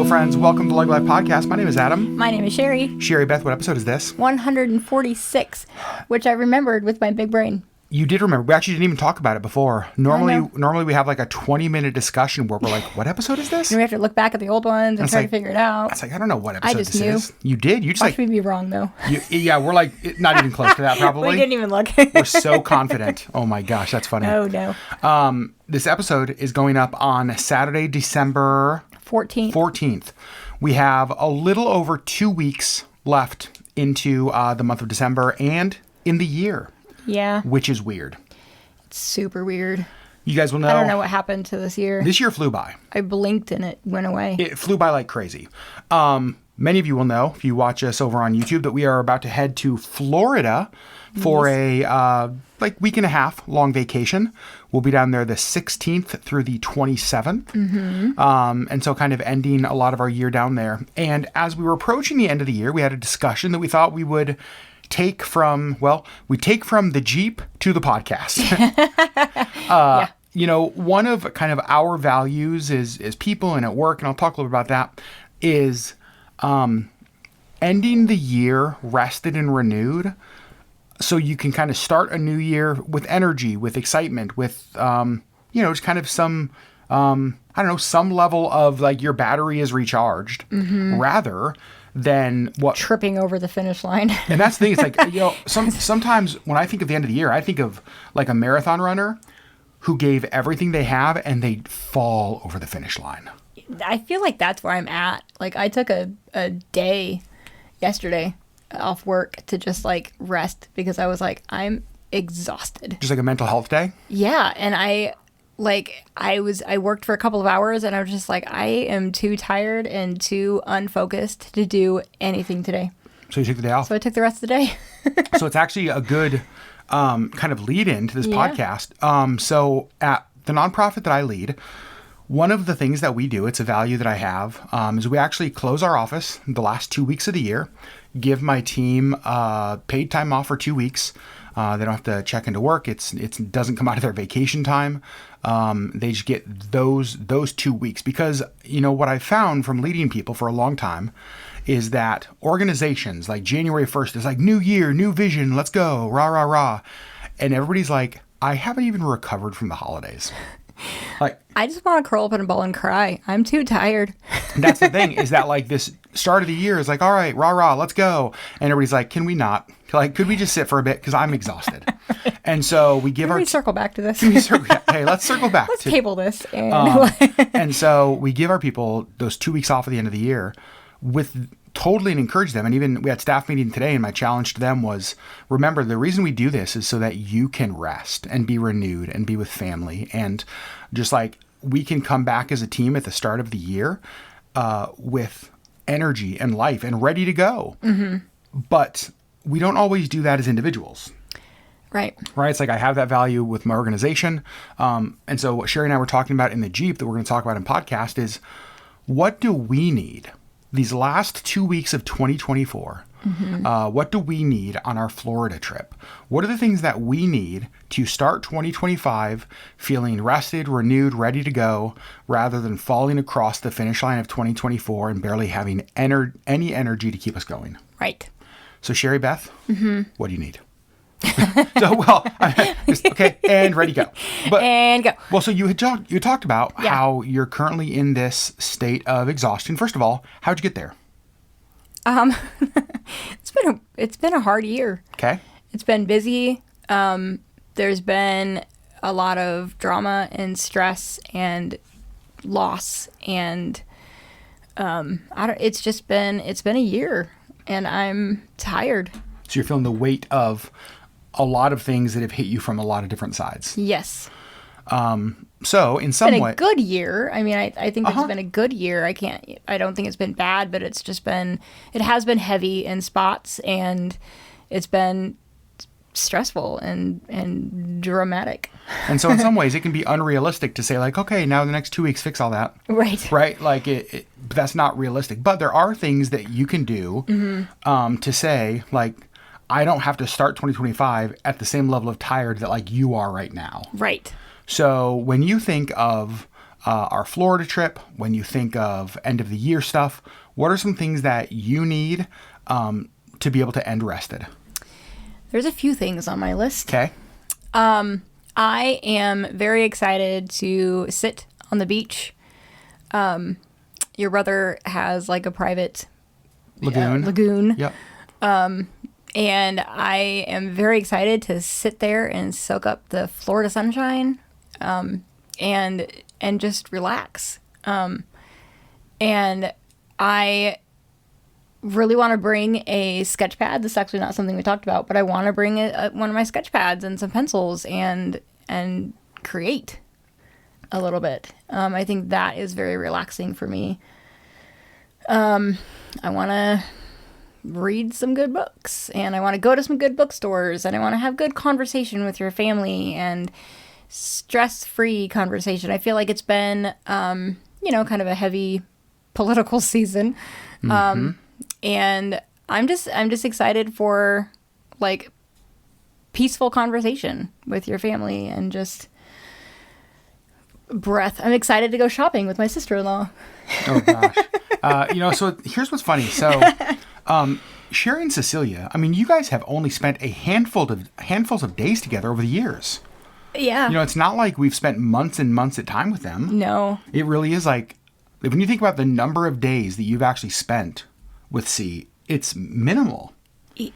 friends. Welcome to the LeggLife podcast. My name is Adam. My name is Sherry. Sherry Beth, what episode is this? 146, which I remembered with my big brain. You did remember. We actually didn't even talk about it before. Normally we have like a 20-minute discussion where we're like, what episode is this? And we have to look back at the old ones and try to figure it out. It's like, I don't know what episode just this knew. is. You did? You just Watch me be wrong, though. Yeah, we're like not even close to that probably. We didn't even look. We're so confident. Oh my gosh, that's funny. Oh, no. This episode is going up on Saturday, December 14th. We have a little over 2 weeks left into the month of December and in the year. Yeah. Which is weird. It's super weird. You guys will know. I don't know what happened to this year. This year flew by. I blinked and it went away. It flew by like crazy. Many of you will know, if you watch us over on YouTube, that we are about to head to Florida for a week and a half long vacation. We'll be down there the 16th through the 27th. Mm-hmm. And so kind of ending a lot of our year down there. And as we were approaching the end of the year, we had a discussion that we thought we would take from the Jeep to the podcast. Yeah. You know, one of kind of our values is people and at work, and I'll talk a little bit about that, is ending the year rested and renewed so you can kind of start a new year with energy, with excitement, with, just kind of some, some level of like your battery is recharged rather than what tripping over the finish line. And that's the thing. It's like, sometimes when I think of the end of the year, I think of like a marathon runner who gave everything they have and they fall over the finish line. I feel like that's where I'm at. Like I took a day yesterday off work to just like rest because I was like, I'm exhausted. Just like a mental health day? Yeah. And I worked for a couple of hours and I was just like, I am too tired and too unfocused to do anything today. So you took the day off? So I took the rest of the day. So it's actually a good kind of lead in to this podcast. So at the nonprofit that I lead, one of the things that we do, it's a value that I have, is we actually close our office the last 2 weeks of the year, give my team paid time off for 2 weeks. They don't have to check into work. It doesn't come out of their vacation time. They just get those 2 weeks because, you know, what I found from leading people for a long time is that organizations like January 1st is like new year, new vision, let's go, rah, rah, rah. And everybody's like, I haven't even recovered from the holidays. Like, I just want to curl up in a ball and cry. I'm too tired. That's the thing is that like this start of the year is like, all right, rah, rah, let's go. And everybody's like, can we not? Like, could we just sit for a bit? Because I'm exhausted. And so we give Can we circle back to this? Hey, let's circle back. Let's table this. And, and so we give our people those 2 weeks off at the end of the year with totally and encourage them. And even we had staff meeting today and my challenge to them was, remember, the reason we do this is so that you can rest and be renewed and be with family. And just like we can come back as a team at the start of the year with energy and life and ready to go. Mm-hmm. But we don't always do that as individuals. Right. It's like I have that value with my organization. And so what Sherry and I were talking about in the Jeep that we're going to talk about in podcast is what do we need these last 2 weeks of 2024? Mm-hmm. What do we need on our Florida trip? What are the things that we need to start 2025 feeling rested, renewed, ready to go, rather than falling across the finish line of 2024 and barely having any energy to keep us going? Right. So Sherry Beth, what do you need? Okay, and ready to go. And go. Well, so you talked about how you're currently in this state of exhaustion. First of all, how'd you get there? It's been a hard year. Okay. It's been busy. There's been a lot of drama and stress and loss and it's been a year and I'm tired. So you're feeling the weight of a lot of things that have hit you from a lot of different sides. Yes. So in some way, it's been a good year. I mean, I think it's been a good year. I don't think it's been bad, but it has been heavy in spots and it's been stressful and dramatic. And so in some ways it can be unrealistic to say like, okay, now the next 2 weeks fix all that. Right. Like that's not realistic, but there are things that you can do to say like, I don't have to start 2025 at the same level of tired that like you are right now. Right. So when you think of our Florida trip, when you think of end of the year stuff, what are some things that you need to be able to end rested? There's a few things on my list. Okay. I am very excited to sit on the beach. Your brother has like a private lagoon. Yep. And I am very excited to sit there and soak up the Florida sunshine, and just relax. And I really want to bring a sketch pad. This is actually not something we talked about, but I want to bring one of my sketch pads and some pencils and create a little bit. I think that is very relaxing for me. I want to read some good books, and I want to go to some good bookstores, and I want to have good conversation with your family and stress-free conversation. I feel like it's been, kind of a heavy political season. And I'm just excited for like peaceful conversation with your family and just breath. I'm excited to go shopping with my sister-in-law. Oh gosh. So here's what's funny. So, Sherry and Cecilia, I mean, you guys have only spent handfuls of days together over the years. Yeah. It's not like we've spent months and months at time with them. No. It really is like, when you think about the number of days that you've actually spent with C, it's minimal.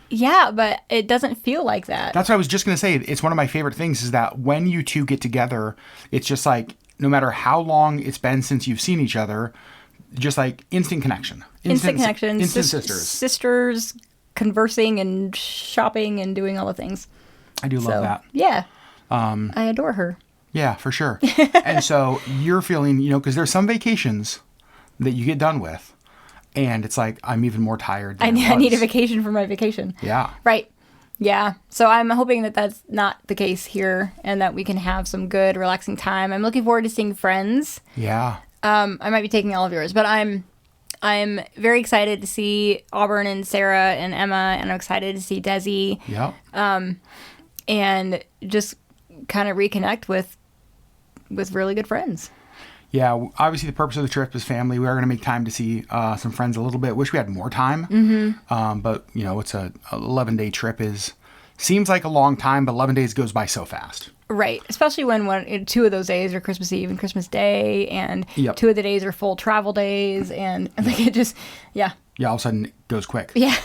Yeah, but it doesn't feel like that. That's what I was just going to say. It's one of my favorite things is that when you two get together, it's just like, no matter how long it's been since you've seen each other, just like instant connection. Instant connection. Instant sisters. Sisters conversing and shopping and doing all the things. I do love that. Yeah. I adore her. Yeah, for sure. And so you're feeling, because there's some vacations that you get done with, and it's like, I'm even more tired than I need a vacation for my vacation. Yeah. Right. Yeah. So I'm hoping that that's not the case here and that we can have some good, relaxing time. I'm looking forward to seeing friends. Yeah. I might be taking all of yours, but I'm very excited to see Auburn and Sarah and Emma, and I'm excited to see Desi. Yeah. And just kind of reconnect with really good friends. Yeah, obviously the purpose of the trip is family. We are going to make time to see some friends a little bit. Wish we had more time. Mm-hmm. But, it's a 11-day trip seems like a long time, but 11 days goes by so fast. Right. Especially when 2 of those days are Christmas Eve and Christmas Day, and 2 of the days are full travel days, and like it just, yeah. Yeah, all of a sudden it goes quick. Yeah.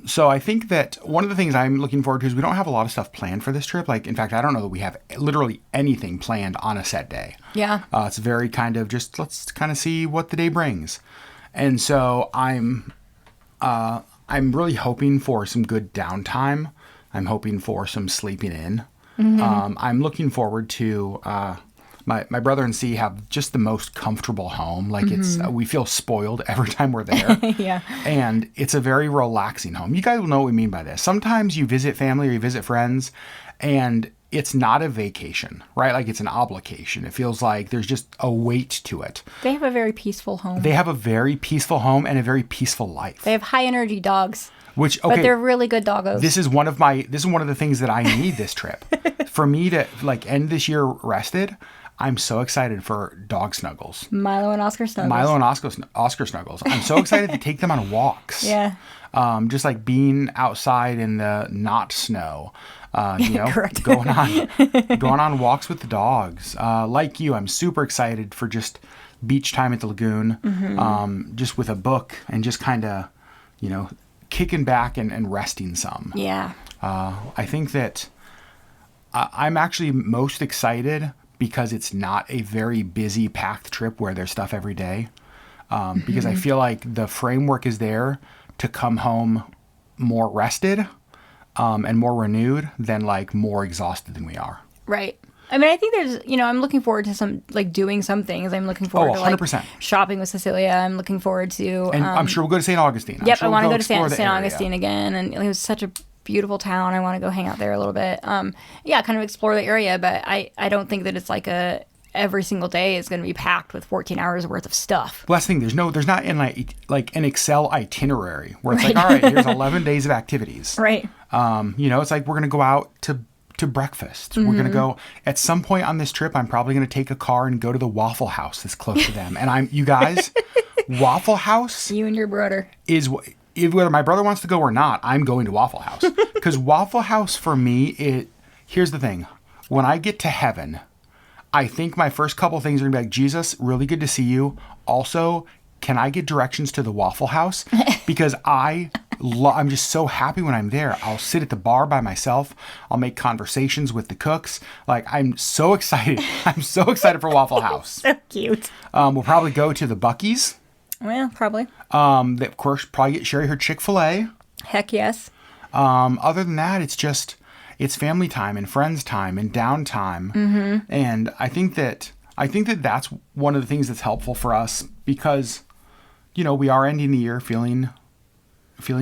So I think that one of the things I'm looking forward to is we don't have a lot of stuff planned for this trip. Like, in fact, I don't know that we have literally anything planned on a set day. Yeah. It's very kind of just, let's kind of see what the day brings. And so I'm really hoping for some good downtime. I'm hoping for some sleeping in. Mm-hmm. I'm looking forward to, my brother and C have just the most comfortable home. Like we feel spoiled every time we're there. Yeah. And it's a very relaxing home. You guys will know what we mean by this. Sometimes you visit family or you visit friends and it's not a vacation, right? Like it's an obligation. It feels like there's just a weight to it. They have a very peaceful home. They have a very peaceful home and a very peaceful life. They have high energy dogs. But they're really good doggos. This is one of the things that I need this trip. For me to like end this year rested, I'm so excited for dog snuggles. Milo and Oscar snuggles. I'm so excited to take them on walks. Yeah. Just like being outside in the not snow. Correct. going on walks with the dogs. Like you, I'm super excited for just beach time at the lagoon. Mm-hmm. Just with a book and just kind of, kicking back and resting some. Yeah. I think that I'm actually most excited because it's not a very busy, packed trip where there's stuff every day. Because I feel like the framework is there to come home more rested and more renewed than like more exhausted than we are. Right. I mean, I think there's, I'm looking forward to some, like, doing some things. I'm looking forward to, like, shopping with Cecilia. I'm looking forward to... And I'm sure we'll go to St. Augustine. Yep, I want to go to St. Augustine again. And it was such a beautiful town. I want to go hang out there a little bit. kind of explore the area. But I don't think that it's like every single day is going to be packed with 14 hours worth of stuff. Well, that's the thing. There's not in like an Excel itinerary where it's like, all right, here's 11 days of activities. Right. It's like we're going to go out to to breakfast. We're going to go at some point on this trip. I'm probably going to take a car and go to the Waffle House that's close to them. And you guys, Waffle House. You and your brother. Whether my brother wants to go or not, I'm going to Waffle House. Because Waffle House for me, here's the thing. When I get to heaven, I think my first couple things are going to be like, Jesus, really good to see you. Also, can I get directions to the Waffle House? Because I'm just so happy when I'm there. I'll sit at the bar by myself. I'll make conversations with the cooks. Like, I'm so excited. I'm so excited for Waffle House. So cute. We'll probably go to the Buc-ee's. Well, probably. They, of course, probably get Sherry her Chick-fil-A. Heck yes. Other than that, it's family time and friends time and downtime. Mm-hmm. And I think that that's one of the things that's helpful for us because, we are ending the year feeling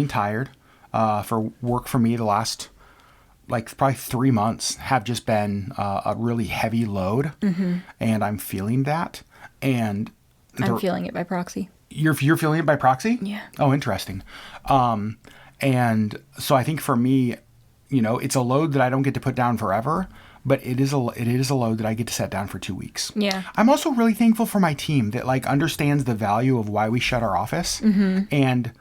tired. For work for me, the last probably 3 months have just been a really heavy load, and I'm feeling that. And I'm feeling it by proxy. You're feeling it by proxy? Yeah. Oh, interesting. And so I think for me, it's a load that I don't get to put down forever, but it is a load that I get to set down for 2 weeks. Yeah. I'm also really thankful for my team that understands the value of why we shut our office. Mm-hmm. And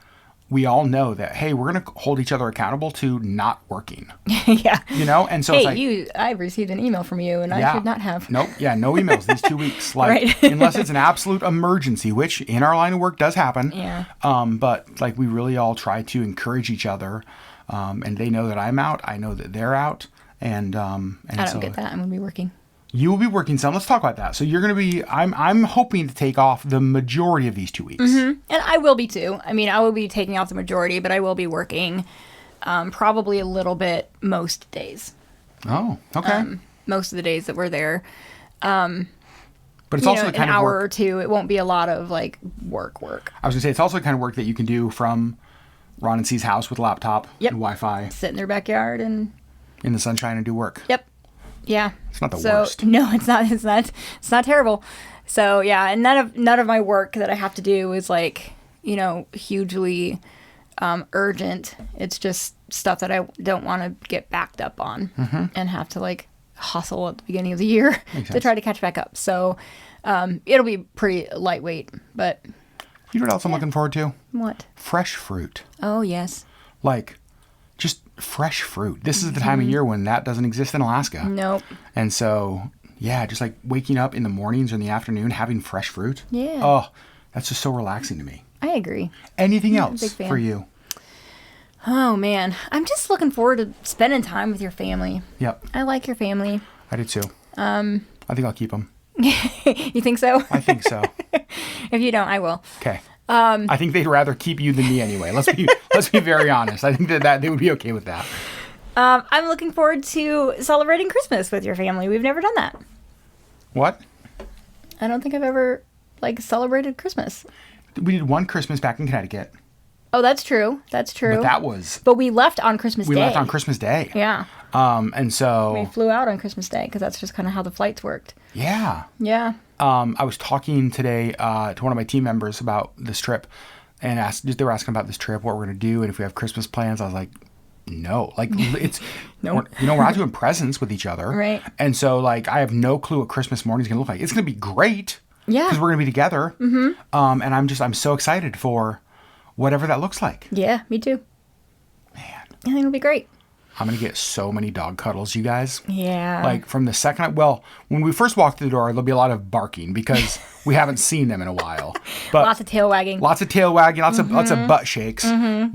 we all know that, hey, we're going to hold each other accountable to not working. Yeah. And so hey, I received an email from you and I should not have. Nope. Yeah. No emails these 2 weeks. Right. Unless it's an absolute emergency, which in our line of work does happen. Yeah. But we really all try to encourage each other. And they know that I'm out. I know that they're out. And I don't get that. I'm going to be working. You will be working some. Let's talk about that. So you're going to be, I'm hoping to take off the majority of these 2 weeks. Mm-hmm. And I will be too. I mean, I will be taking off the majority, but I will be working probably a little bit most days. Oh, okay. Most of the days that we're there. But it's also the kind an of hour work, or two. It won't be a lot of work. I was going to say, it's also the kind of work that you can do from Ron and C's house with a laptop and Wi-Fi. Sit in their backyard and... in the sunshine and do work. Yep. Yeah. It's not the worst. No, it's not. It's not terrible. So yeah, and none of my work that I have to do is hugely urgent. It's just stuff that I don't want to get backed up on and have to hustle at the beginning of the year to try to catch back up. So it'll be pretty lightweight, but you know what else I'm looking forward to? What? Fresh fruit. Oh yes. Just fresh fruit. This is the time of year when that doesn't exist in Alaska. Nope. And so, yeah, just waking up in the mornings or in the afternoon, having fresh fruit. Yeah. Oh, that's just so relaxing to me. I agree. Anything else for you? Oh, man. I'm just looking forward to spending time with your family. Yep. I like your family. I do too. I think I'll keep them. You think so? I think so. If you don't, I will. Okay. I think they'd rather keep you than me anyway. Let's be very honest. I think that they would be okay with that. I'm looking forward to celebrating Christmas with your family. We've never done that. What? I don't think I've ever celebrated Christmas. We did one Christmas back in Connecticut. Oh, that's true. But we left on Christmas Day. We left on Christmas Day. Yeah. And so we flew out on Christmas Day because that's just kind of how the flights worked. Yeah. Yeah. I was talking today to one of my team members about this trip, and they were asking about this trip, what we're going to do, and if we have Christmas plans. I was like, no, it's no. We're not doing presents with each other, right? And so I have no clue what Christmas morning is going to look like. It's going to be great, yeah, because we're going to be together. Mm-hmm. And I'm so excited for whatever that looks like. Yeah, me too. Man, I think it'll be great. I'm going to get so many dog cuddles, you guys. Yeah. From the second, when we first walk through the door, there'll be a lot of barking because we haven't seen them in a while. But lots of tail wagging. Lots of of butt shakes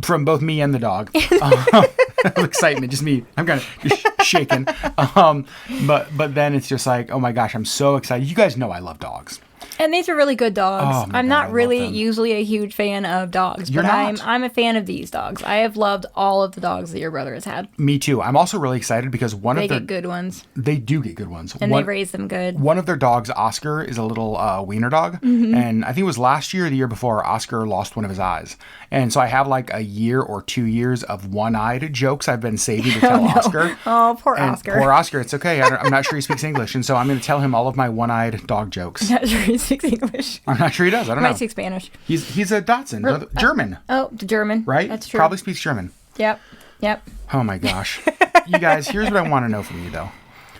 from both me and the dog. Of excitement, just me. I'm kind of just shaking. But then it's just oh my gosh, I'm so excited. You guys know I love dogs. And these are really good dogs. Oh, I'm not really usually a huge fan of dogs, You're but not. I'm a fan of these dogs. I have loved all of the dogs that your brother has had. Me too. I'm also really excited because they get good ones. They do get good ones. And they raise them good. One of their dogs, Oscar, is a little wiener dog. Mm-hmm. And I think it was last year or the year before, Oscar lost one of his eyes. And so I have a year or 2 years of one-eyed jokes I've been saving to tell Oscar. Oh, poor Oscar. Poor Oscar. It's okay. I'm not sure he speaks English. And so I'm going to tell him all of my one-eyed dog jokes. Not sure he speaks English. I'm not sure he does. I don't know. Might speak Spanish. He's a Dotson. German. Oh, German. Right? That's true. Probably speaks German. Yep. Oh my gosh. You guys, here's what I want to know from you, though.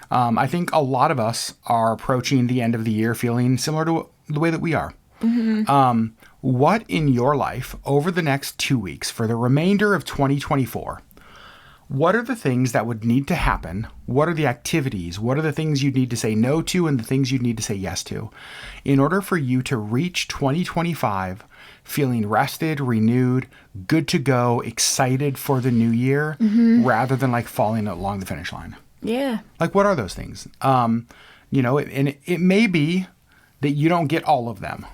I think a lot of us are approaching the end of the year feeling similar to the way that we are. What in your life over the next 2 weeks for the remainder of 2024, what are the things that would need to happen? What are the activities? What are the things you need to say no to and the things you need to say yes to in order for you to reach 2025 feeling rested, renewed, good to go, excited for the new year, rather than like falling along the finish line? Yeah. Like, what are those things? And it may be that you don't get all of them,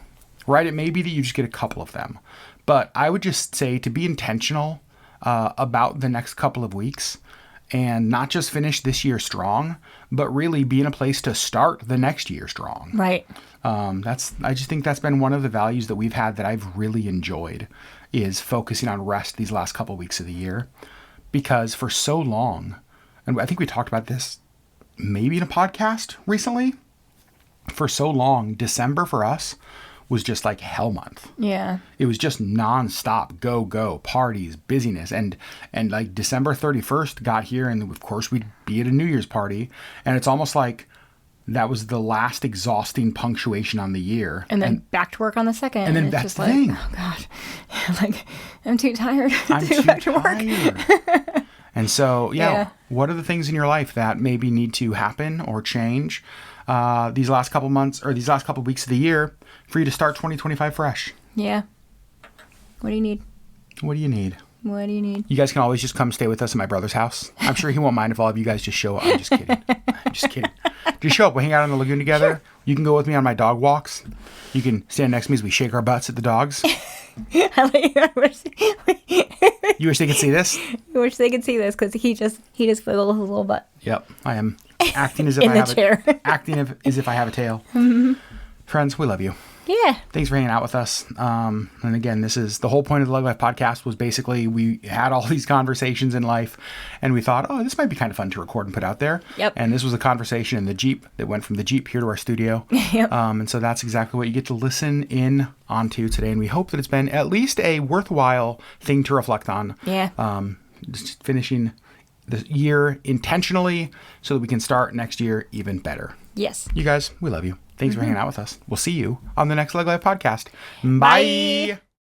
right? It may be that you just get a couple of them. But I would just say to be intentional about the next couple of weeks and not just finish this year strong, but really be in a place to start the next year strong. Right. I just think that's been one of the values that we've had that I've really enjoyed, is focusing on rest these last couple of weeks of the year. Because for so long, and I think we talked about this maybe in a podcast recently, for so long, December for us was just like hell month. Yeah. It was just nonstop go, parties, busyness. And like December 31st got here, and of course we'd be at a New Year's party. And it's almost like that was the last exhausting punctuation on the year. And then back to work on the second. And then it's that's just the like, thing. oh God. Like, I'm too tired I'm to go too back to tired. work. And so, Yeah. what are the things in your life that maybe need to happen or change these last couple months or these last couple weeks of the year for you to start 2025 fresh? Yeah. What do you need? What do you need? What do you need? You guys can always just come stay with us at my brother's house. I'm sure he won't mind if all of you guys just show up. I'm just kidding. I'm just kidding. Just show up. We'll hang out on the lagoon together. Sure. You can go with me on my dog walks. You can stand next to me as we shake our butts at the dogs. You wish they could see this? I wish they could see this because he just wiggled his little butt. Yep, I am acting as if in I the have chair. as if I have a tail. Friends, we love you. Yeah. Thanks for hanging out with us. And again, this is the whole point of the LeggLife podcast was basically we had all these conversations in life and we thought, oh, this might be kind of fun to record and put out there. Yep. And this was a conversation in the Jeep that went from the Jeep here to our studio. Yep. And so that's exactly what you get to listen in onto today. And we hope that it's been at least a worthwhile thing to reflect on. Yeah. Just finishing the year intentionally so that we can start next year even better. Yes. You guys, we love you. Thanks for hanging out with us. We'll see you on the next LeggLife podcast. Bye.